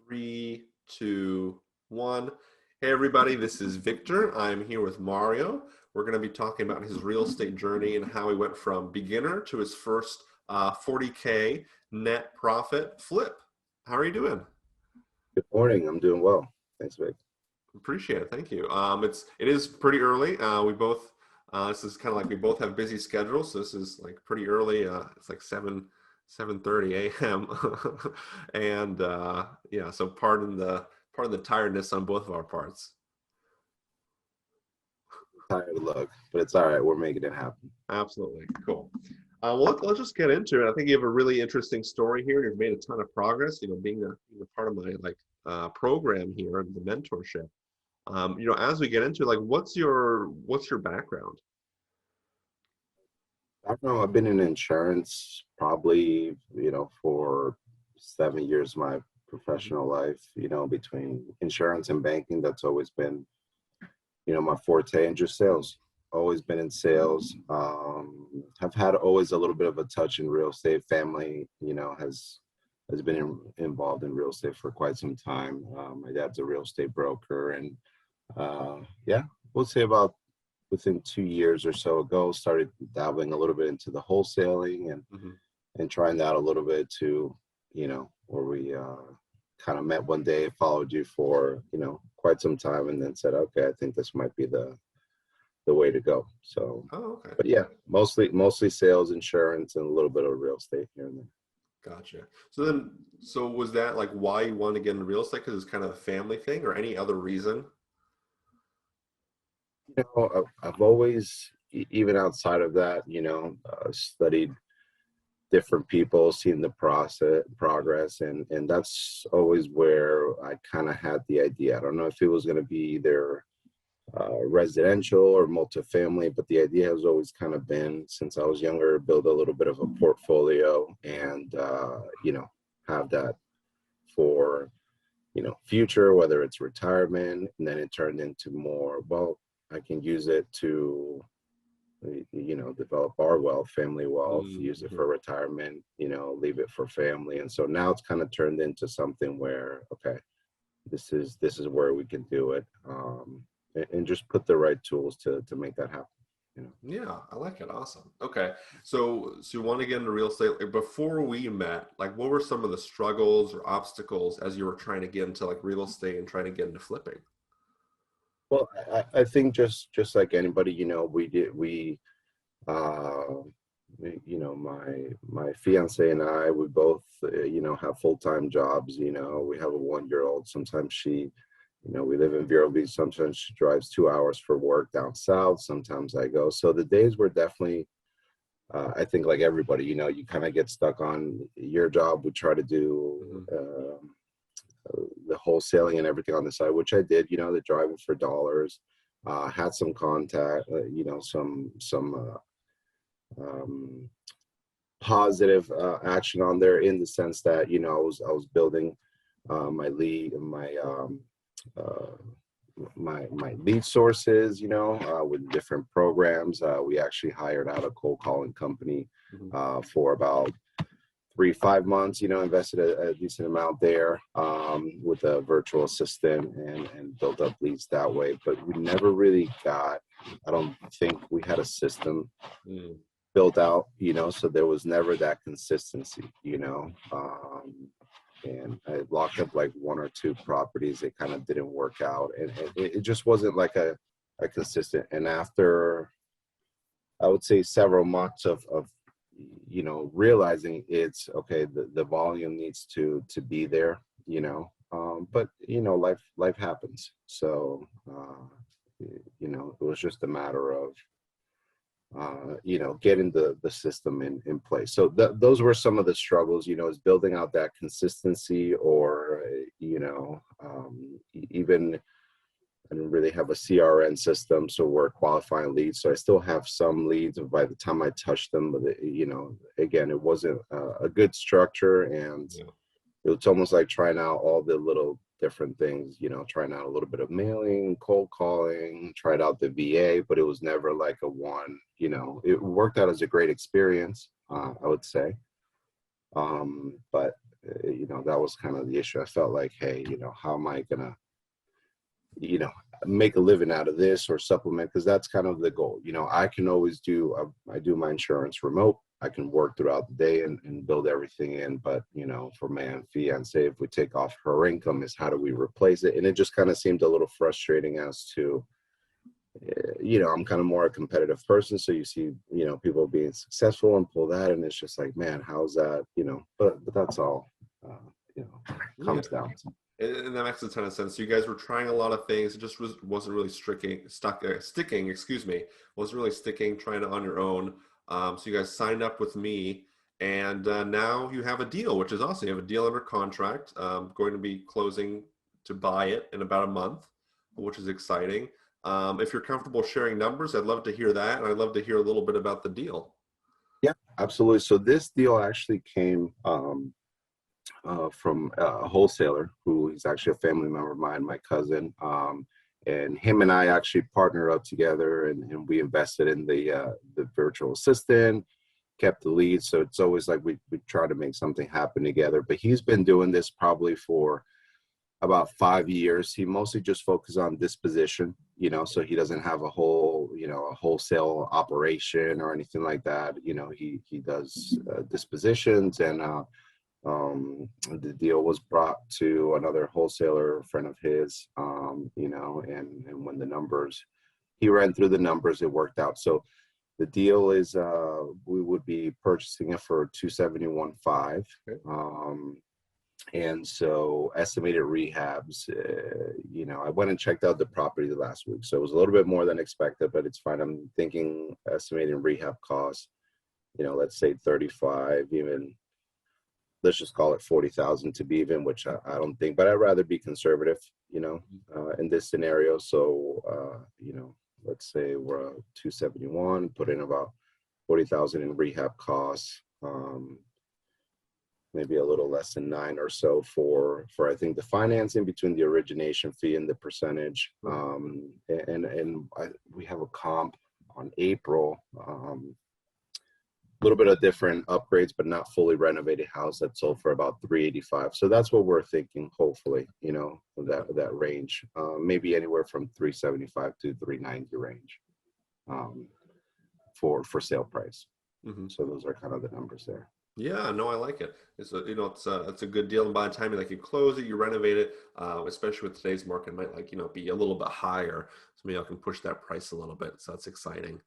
Three, two, one. Hey everybody, this is Victor. I'm here with Mario. We're going to be talking about his real estate journey and how he went from beginner to his first 40K net profit flip. How are you doing? Good morning. I'm doing well. Thanks, Vic. Appreciate it. Thank you. It is pretty early. We both this is kind of like we both have busy schedules, so this is like pretty early. It's like 7:30 a.m. and yeah, so pardon the tiredness on both of our parts. Tired of luck, but it's all right. We're making it happen. Absolutely. Cool. Well, let's just get into it. I think you have a really interesting story here. You've made a ton of progress, being a part of my program here and the mentorship. As we get into it, like, what's your background? Background, I've been in insurance probably, for 7 years of my professional life, between insurance and banking. That's always been, my forte, and just sales. Always been in sales. Have had always a little bit of a touch in real estate. Family, has been involved in real estate for quite some time. My dad's a real estate broker, and yeah, we'll say about within 2 years or so ago, started dabbling a little bit into the wholesaling and Mhm. and trying that a little bit to, where we kind of met one day, followed you for, quite some time, and then said, okay, I think this might be the way to go. So, Oh, okay. but yeah, mostly sales, insurance, and a little bit of real estate here and there. Gotcha. So was that like why you wanted to get into real estate? Because it's kind of a family thing, or any other reason? I've always, even outside of that, studied different people, seen the progress, and that's always where I kind of had the idea. I don't know if it was going to be either residential or multifamily, but the idea has always kind of been, since I was younger, build a little bit of a portfolio and have that for future, whether it's retirement. And then it turned into more, well, I can use it to develop our wealth, family wealth, use it Mm-hmm. for retirement, leave it for family. And so now it's kind of turned into something where, okay, this is where we can do it, and just put the right tools to make that happen. Yeah, I like it. Awesome. Okay. So you want to get into real estate. Like, before we met, like, what were some of the struggles or obstacles as you were trying to get into like real estate and trying to get into flipping? Well, I think just like anybody, uh, my fiance and I, we both, have full-time jobs. We have a 1-year-old. Sometimes she, we live in Vero Beach. Sometimes she drives 2 hours for work down south. Sometimes I go. So the days were definitely, I think like everybody, you kind of get stuck on your job. We try to do Hmm. the wholesaling and everything on the side, which I did, the driving for dollars, had some contact, some um, positive action on there, in the sense that, I was building my lead, uh, my lead sources, with different programs. We actually hired out a cold calling company Hmm. for about 3 5 months, invested a decent amount there, with a virtual assistant, and built up leads that way. But we never really got, I don't think we had a system Mm. built out, so there was never that consistency, and I locked up like one or two properties. It kind of didn't work out, and it just wasn't like a consistent. And after, I would say, several months of realizing it's okay, the volume needs to be there, but life happens. So it was just a matter of getting the system in place. So those were some of the struggles, is building out that consistency, or even, I didn't really have a CRN system, so we're qualifying leads. So I still have some leads by the time I touch them, but again, it wasn't a good structure, and Yeah. it's almost like trying out all the little different things, trying out a little bit of mailing, cold calling, tried out the VA, but it was never like a one. It worked out as a great experience, I would say. But that was kind of the issue. I felt like, hey, how am I gonna, make a living out of this or supplement? Because that's kind of the goal. I can always I do my insurance remote. I can work throughout the day and build everything in. But, for my fiance, if we take off her income, is how do we replace it? And it just kind of seemed a little frustrating as to, I'm kind of more a competitive person. So you see, people being successful and pull that. And it's just like, man, how's that, but that's all, Yeah. comes down to. And that makes a ton of sense. You guys were trying a lot of things. It just wasn't really sticking, excuse me, wasn't really sticking, trying it on your own. So you guys signed up with me, and now you have a deal, which is awesome. You have a deal under contract, going to be closing to buy it in about a month, which is exciting. If you're comfortable sharing numbers, I'd love to hear that. And I'd love to hear a little bit about the deal. Yeah, absolutely. So this deal actually came from a wholesaler who is actually a family member of mine, my cousin. And him and I actually partnered up together, and we invested in the virtual assistant, kept the lead. So it's always like we try to make something happen together. But he's been doing this probably for about 5 years. He mostly just focuses on disposition, so he doesn't have a whole, a wholesale operation or anything like that. He does dispositions, and the deal was brought to another wholesaler, a friend of his, and when he ran through the numbers, it worked out. So the deal is, we would be purchasing it for $271,500. Okay. And so estimated rehabs, I went and checked out the property last week. So it was a little bit more than expected, but it's fine. I'm thinking estimating rehab costs, let's say 35, even let's just call it 40,000 to be even, which I don't think, but I'd rather be conservative, in this scenario. So, let's say we're 271, put in about 40,000 in rehab costs, maybe a little less than 9 or so for I think the financing between the origination fee and the percentage. We have a comp on April, a little bit of different upgrades, but not fully renovated house that sold for about 385. So that's what we're thinking, hopefully, that range, maybe anywhere from 375 to 390 range, for sale price. Mm-hmm. So those are kind of the numbers there. Yeah, no, I like it. It's a good deal. And by the time you close it, you renovate it, especially with today's market, it might be a little bit higher. So maybe I can push that price a little bit. So that's exciting.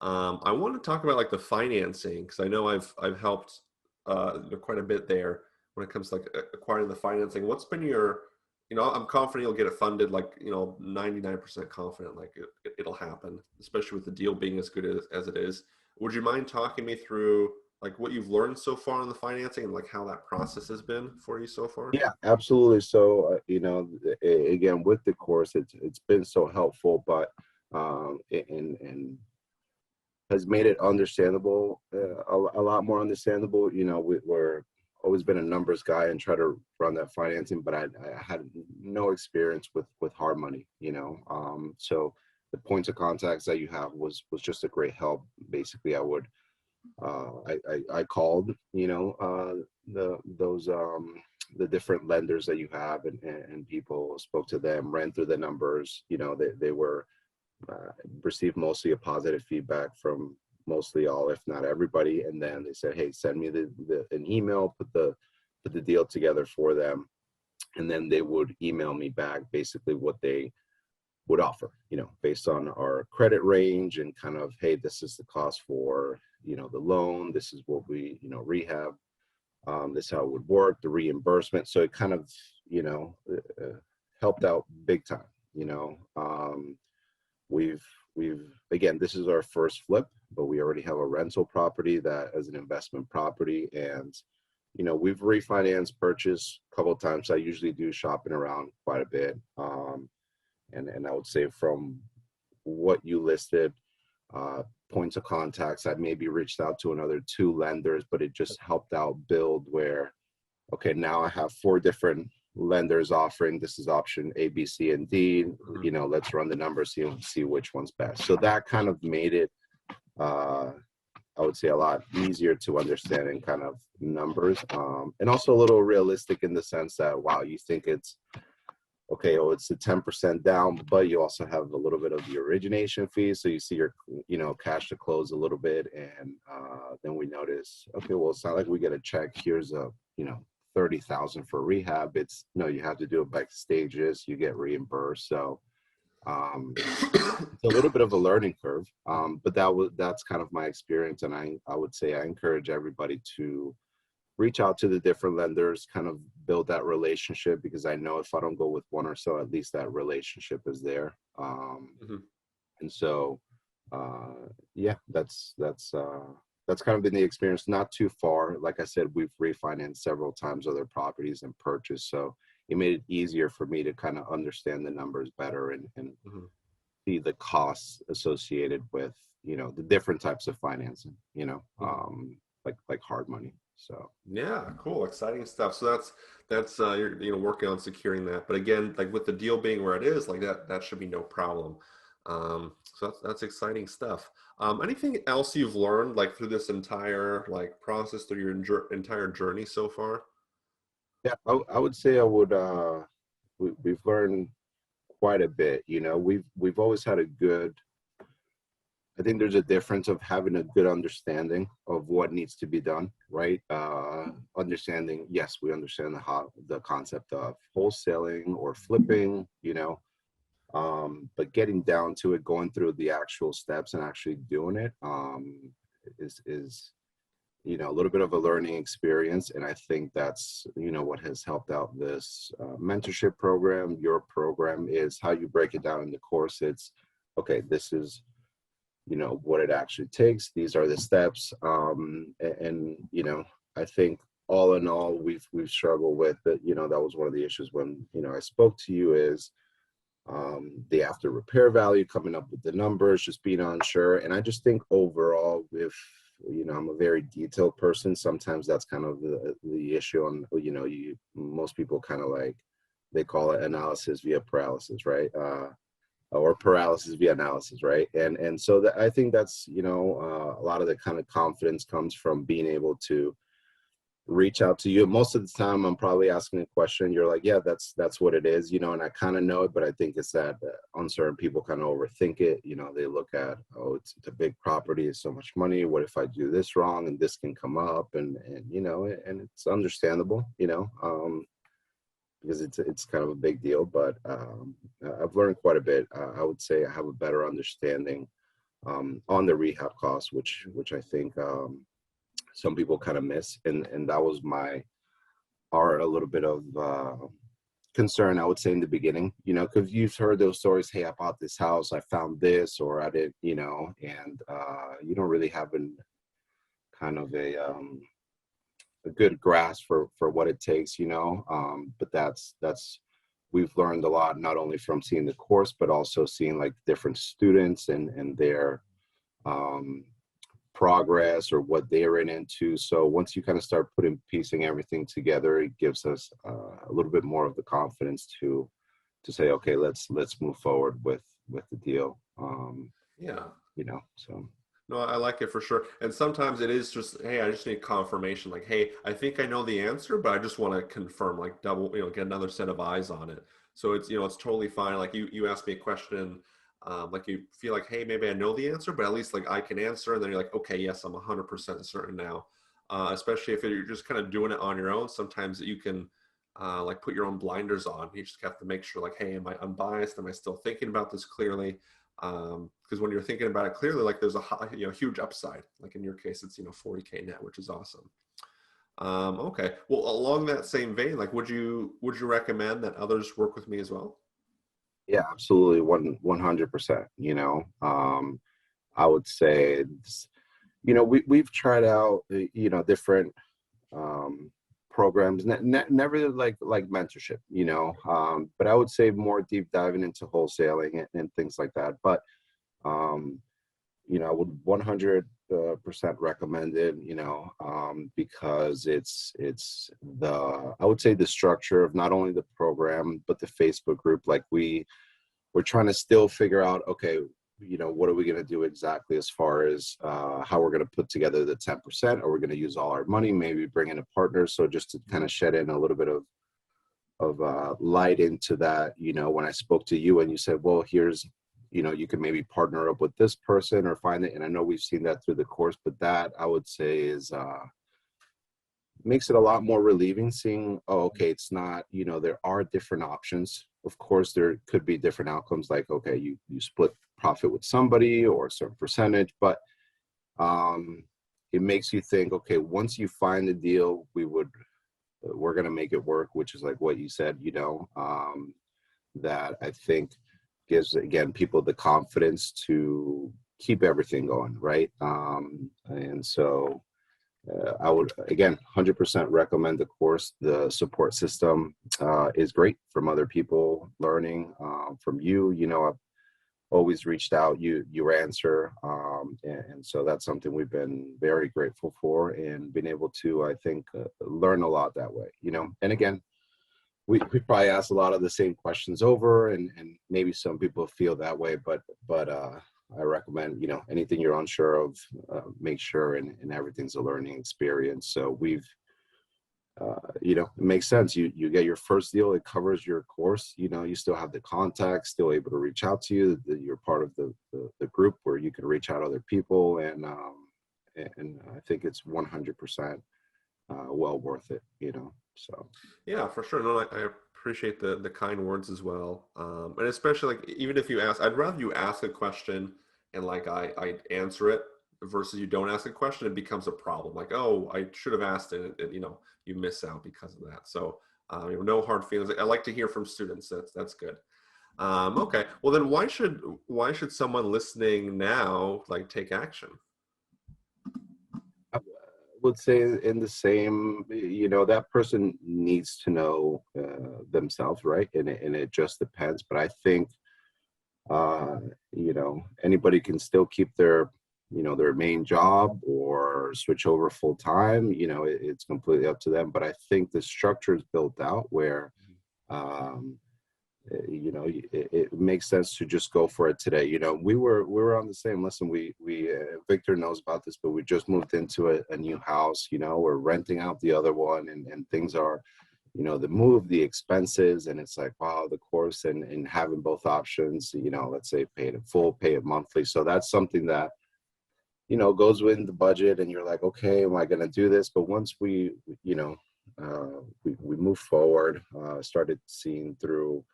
I want to talk about the financing, because I know I've helped quite a bit there when it comes to acquiring the financing. What's been your, I'm confident you'll get it funded, 99% confident it'll happen, especially with the deal being as good as it is. Would you mind talking me through what you've learned so far on the financing and how that process has been for you so far? Yeah, absolutely. So, again, with the course, it's been so helpful, but and has made it understandable, a lot more understandable. We're always been a numbers guy and try to run that financing, but I had no experience with hard money, so the points of contacts that you have was just a great help. Basically, I called, the different lenders that you have, and people spoke to them, ran through the numbers. They were received mostly a positive feedback from mostly all, if not everybody. And then they said, hey, send me an email, put the deal together for them, and then they would email me back basically what they would offer, based on our credit range, and kind of, hey, this is the cost for, the loan, this is what we, rehab, this is how it would work, the reimbursement. So it kind of, helped out big time. We've again, this is our first flip, but we already have a rental property that as an investment property, and we've refinanced, purchased a couple of times. I usually do shopping around quite a bit, and I would say from what you listed, points of contacts, I maybe reached out to another 2 lenders, but it just helped out build where, okay, now I have 4 different lenders offering, this is option A, B, C, and D, let's run the numbers, see which one's best. So that kind of made it I would say a lot easier to understand in kind of numbers, and also a little realistic in the sense that, wow, you think it's okay, oh, it's a 10% down, but you also have a little bit of the origination fee. So you see your, cash to close a little bit. And then we notice, okay, well, it's not like we get a check. Here's a, 30,000 for rehab. It's no, you have to do it by stages. You get reimbursed. So it's a little bit of a learning curve. But that's kind of my experience. And I would say I encourage everybody to reach out to the different lenders, kind of build that relationship, because I know if I don't go with one or so, at least that relationship is there. And so, yeah, that's kind of been the experience. Not too far. Like I said, we've refinanced several times other properties and purchased. So it made it easier for me to kind of understand the numbers better and see the costs associated with, the different types of financing, like hard money. So yeah, cool, exciting stuff. So that's you're working on securing that. But again, like with the deal being where it is, like that should be no problem. So that's exciting stuff. Anything else you've learned like through this entire like process, through your entire journey so far? yeah, I would say we've learned quite a bit. We've always had I think there's a difference of having a good understanding of what needs to be done, right? Understanding, yes, we understand the concept of wholesaling or flipping, but getting down to it, going through the actual steps and actually doing it, is a little bit of a learning experience. And I think that's, what has helped out this mentorship program. Your program is how you break it down in the course. It's, okay, this is, what it actually takes. These are the steps. And I think all in all, we've struggled with it. That was one of the issues when, I spoke to you is the after repair value, coming up with the numbers, just being unsure. And I just think overall, if, I'm a very detailed person, sometimes that's kind of the issue on, most people kind of like, they call it analysis via paralysis, right? Or paralysis via analysis, right? And so I think that's, a lot of the kind of confidence comes from being able to reach out to you. Most of the time, I'm probably asking a question. You're like, yeah, that's what it is, and I kind of know it, but I think it's that uncertain people kind of overthink it. They look at, oh, it's a big property, it's so much money. What if I do this wrong and this can come up? And it's understandable, because it's kind of a big deal, but I've learned quite a bit. I would say I have a better understanding on the rehab costs, which I think some people kind of miss, and that was a little bit of concern, I would say, in the beginning, because you've heard those stories. Hey, I bought this house, I found this, or I did, and you don't really have kind of a good grasp for what it takes, but that's we've learned a lot, not only from seeing the course, but also seeing like different students and their progress or what they ran into. So once you kind of start piecing everything together, it gives us a little bit more of the confidence to say, okay, let's move forward with the deal. Yeah. So. No, I like it for sure. And sometimes it is just, hey, I just need confirmation. Like, hey, I think I know the answer, but I just want to confirm, like double, get another set of eyes on it. So it's, it's totally fine. Like you asked me a question, like you feel like, hey, maybe I know the answer, but at least like I can answer. And then you're like, okay, yes, I'm 100% certain now. Especially if you're just kind of doing it on your own. Sometimes you can like put your own blinders on. You just have to make sure like, hey, am I unbiased? Am I still thinking about this clearly? Because when you're thinking about it clearly, like there's a huge upside. Like in your case, it's 40K net, which is awesome. Okay, well, along that same vein, like would you recommend that others work with me as well? Yeah, absolutely, 100%. I would say, we've tried out, different programs, never like mentorship, but I would say more deep diving into wholesaling and things like that. But I would 100% recommend it, because it's I would say the structure of not only the program but the Facebook group. Like we're trying to still figure out, okay, what are we going to do exactly as far as how we're going to put together the 10%? Are we going to use all our money, maybe bring in a partner? So just to kind of shed in a little bit of light into that, when I spoke to you and you said, well, here's, you can maybe partner up with this person or find it. And I know we've seen that through the course, but that I would say is makes it a lot more relieving seeing, oh, okay, it's not, there are different options. Of course, there could be different outcomes, like, okay, you split profit with somebody or a certain percentage, but it makes you think, okay, once you find the deal, we're going to make it work, which is like what you said, that I think gives, again, people the confidence to keep everything going, right? And so I would, again, 100% recommend the course. The support system is great from other people learning from you. I've always reached out, you answer. And so that's something we've been very grateful for and been able to, I think, learn a lot that way, and again, we probably ask a lot of the same questions over, and maybe some people feel that way, but I recommend, anything you're unsure of, make sure and everything's a learning experience. So we've, it makes sense. You get your first deal, it covers your course, you still have the contacts, still able to reach out to you. You're part of the group where you can reach out to other people. And I think it's 100% well worth it, so. Yeah, for sure. No, I appreciate the kind words as well. And especially like, even if you ask, I'd rather you ask a question and like I answer it versus you don't ask a question, it becomes a problem. Like, oh, I should have asked it, and you miss out because of that. So no hard feelings. I like to hear from students. That's good. Okay. Well, then why should someone listening now like take action? Would say in the same, that person needs to know themselves, right? And it just depends. But I think, anybody can still keep their main job or switch over full time. It's completely up to them. But I think the structure is built out where, it makes sense to just go for it today. We were on the same. Listen, we Victor knows about this, but we just moved into a new house. We're renting out the other one, and things are, the move, the expenses, and it's like, wow, the course and having both options. Let's say pay it in full, pay it monthly. So that's something that goes within the budget, and you're like, okay, am I going to do this? But once we move forward, started seeing through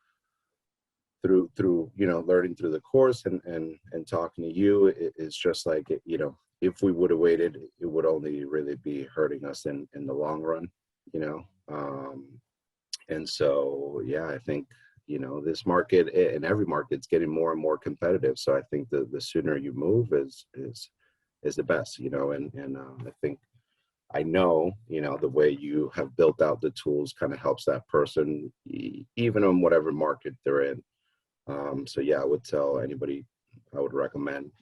learning through the course and talking to you, it's just like, if we would have waited, it would only really be hurting us in the long run. And so, yeah, I think, this market and every market's getting more and more competitive. So I think the sooner you move is the best, and I think, I know, the way you have built out the tools kind of helps that person, even on whatever market they're in. So yeah, I would tell anybody, I would recommend,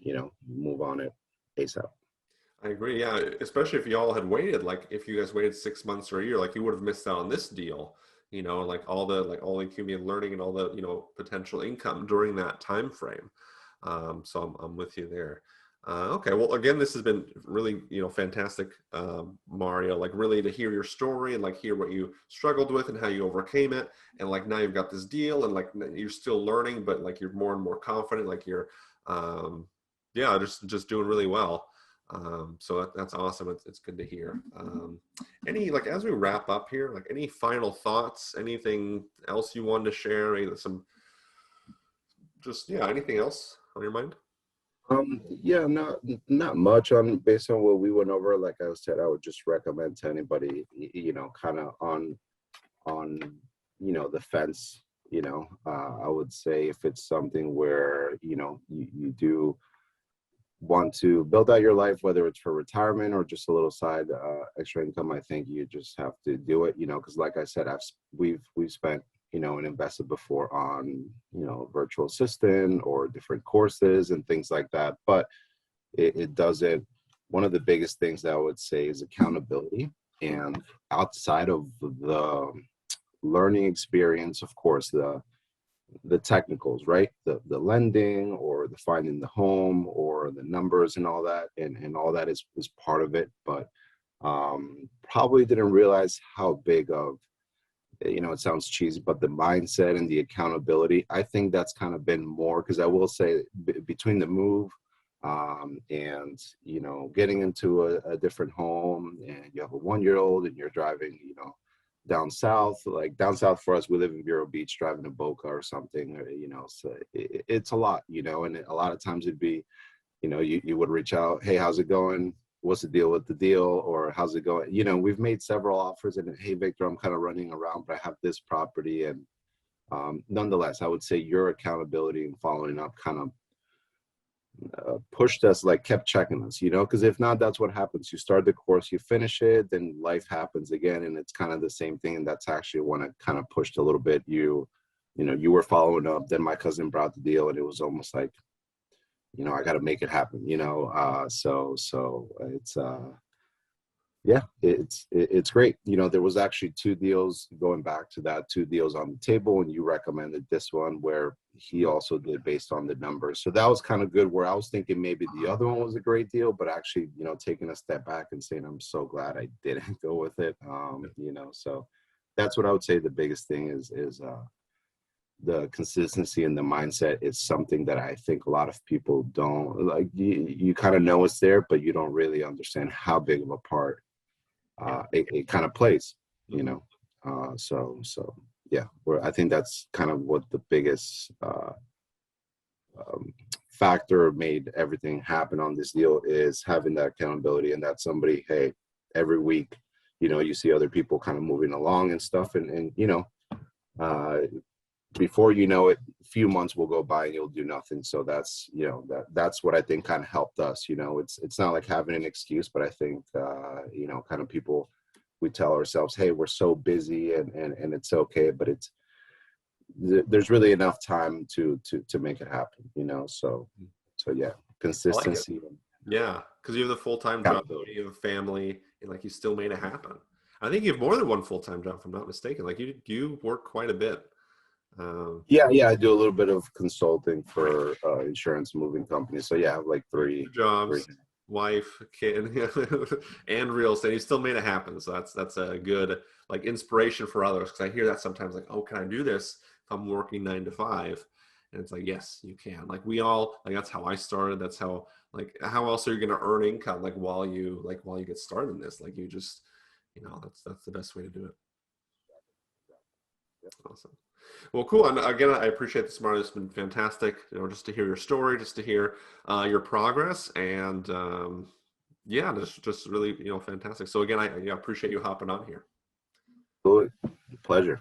move on it ASAP. I agree. Yeah, especially if you all had waited, like if you guys waited 6 months or a year, like you would have missed out on this deal. Like all the 𝐂𝐸 learning and all the potential income during that time frame. So I'm with you there. Okay, well, again, this has been really fantastic, Mario. Like really to hear your story and like hear what you struggled with and how you overcame it, and like now you've got this deal and like you're still learning, but like you're more and more confident. Like you're, yeah, just doing really well. So that's awesome. It's good to hear. Any, like, as we wrap up here, like any final thoughts, anything else you wanted to share? Anything else on your mind? Yeah, not much on based on what we went over. Like I said, I would just recommend to anybody, kind of on the fence. I would say if it's something where you do want to build out your life, whether it's for retirement or just a little side extra income, I think you just have to do it. Because like I said, we've spent and invested before on virtual assistant or different courses and things like that, but it doesn't. One of the biggest things that I would say is accountability, and outside of the learning experience, of course, the the technicals, right? The lending or the finding the home or the numbers and all that, and all that is part of it. But probably didn't realize how big of, it sounds cheesy, but the mindset and the accountability, I think that's kind of been more, because I will say between the move and, getting into a different home, and you have a 1 year old and you're driving, down south, like down south for us, we live in Vero Beach, driving to Boca or something, or, so it's a lot, and a lot of times it'd be, you would reach out, hey, how's it going? What's the deal with the deal? Or how's it going? We've made several offers, and hey, Victor, I'm kind of running around, but I have this property. And nonetheless, I would say your accountability and following up kind of pushed us, like kept checking us, because if not, that's what happens. You start the course, you finish it, then life happens again. And it's kind of the same thing. And that's actually when it kind of pushed a little bit. You were following up, then my cousin brought the deal, and it was almost like, I got to make it happen, so it's, yeah, it's great. There was actually two deals, going back to that, two deals on the table, and you recommended this one where he also did based on the numbers. So that was kind of good, where I was thinking maybe the other one was a great deal, but actually, taking a step back and saying, I'm so glad I didn't go with it. So that's what I would say the biggest thing is the consistency and the mindset is something that I think a lot of people don't like. You kind of know it's there, but you don't really understand how big of a part it kind of plays, so yeah, I think that's kind of what the biggest factor made everything happen on this deal, is having that accountability, and that somebody, hey, every week, you see other people kind of moving along and stuff, and before you know it, a few months will go by and you'll do nothing. So that's, that's what I think kind of helped us. It's not like having an excuse, but I think, kind of people, we tell ourselves, hey, we're so busy and it's okay, but there's really enough time to make it happen, so yeah, I like it. consistency. Yeah, because you have the full-time job, Accountability. you have a family, and like you still made it happen. I think you have more than one full-time job, if I'm not mistaken. Like you work quite a bit. Yeah, I do a little bit of consulting for insurance moving companies. So yeah, I have like Two three. jobs, wife, kid, and real estate. You still made it happen. So that's a good like inspiration for others. Because I hear that sometimes, like, oh, can I do this if I'm working 9 to 5? And it's like, yes, you can. Like we all, like that's how I started. That's how, like, how else are you going to earn income while you get started in this? Like you just, that's the best way to do it. Awesome. Well, cool. And again, I appreciate this, Marty. It's been fantastic, just to hear your story, just to hear your progress, and yeah, just really, fantastic. So again, I appreciate you hopping on here. Cool. Pleasure.